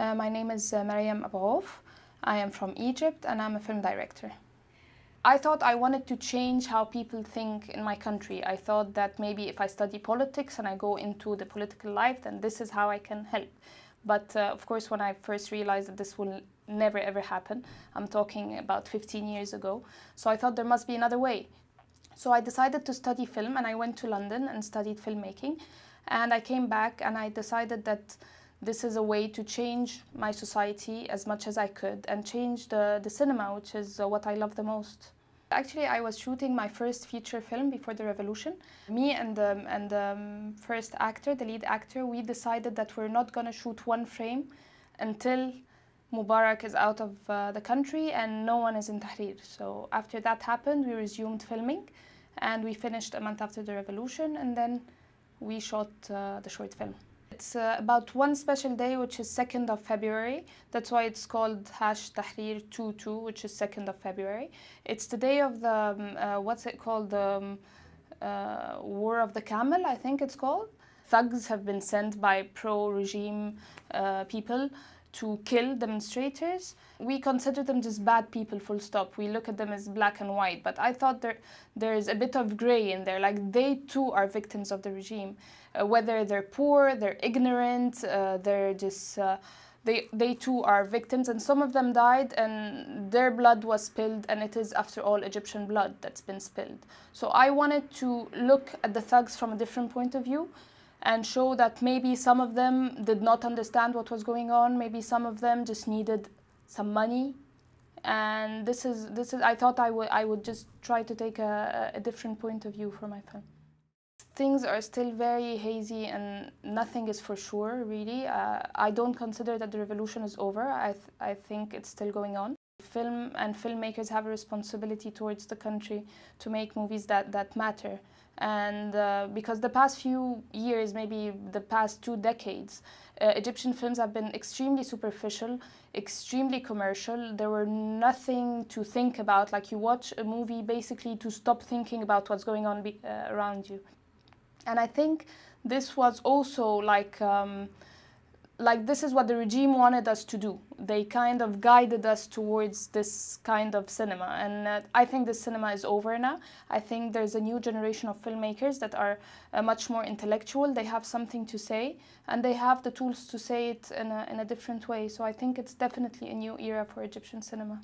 My name is Mariam Abou. I am from Egypt and I'm a film director. I thought I wanted to change how people think in my country. I thought that maybe if I study politics and I go into the political life, then this is how I can help. But of course, when I first realized that this will never ever happen, I'm talking about 15 years ago, so I thought there must be another way. So I decided to study film and I went to London and studied filmmaking. And I came back and I decided that this is a way to change my society as much as I could and change the cinema, which is what I love the most. Actually, I was shooting my first feature film before the revolution. Me and the first actor, the lead actor, we decided that we're not going to shoot one frame until Mubarak is out of the country and no one is in Tahrir. So after that happened, we resumed filming and we finished a month after the revolution, and then we shot the short film. It's about one special day, which is 2nd of February. That's why it's called #Tahrir 22, which is 2nd of February. It's the day of the, what's it called, the War of the Camel, I think it's called. Thugs have been sent by pro-regime people to kill demonstrators. We consider them just bad people, full stop. We look at them as black and white, but I thought there's a bit of gray in there, like they too are victims of the regime. Whether they're poor, they're ignorant, they're just, they too are victims, and some of them died and their blood was spilled, and it is after all Egyptian blood that's been spilled. So I wanted to look at the thugs from a different point of view and show that maybe some of them did not understand what was going on, maybe some of them just needed some money. And this is I thought I would just try to take a different point of view for my film. Things are still very hazy and nothing is for sure, really. I don't consider that the revolution is over. I think it's still going on. Film and filmmakers have a responsibility towards the country to make movies that matter. And because the past few years, maybe the past 2 decades, Egyptian films have been extremely superficial, extremely commercial. There were nothing to think about. Like, you watch a movie basically to stop thinking about what's going on around you. And I think this was also like this is what the regime wanted us to do. They kind of guided us towards this kind of cinema. And I think this cinema is over now. I think there's a new generation of filmmakers that are much more intellectual. They have something to say, and they have the tools to say it in a different way. So I think it's definitely a new era for Egyptian cinema.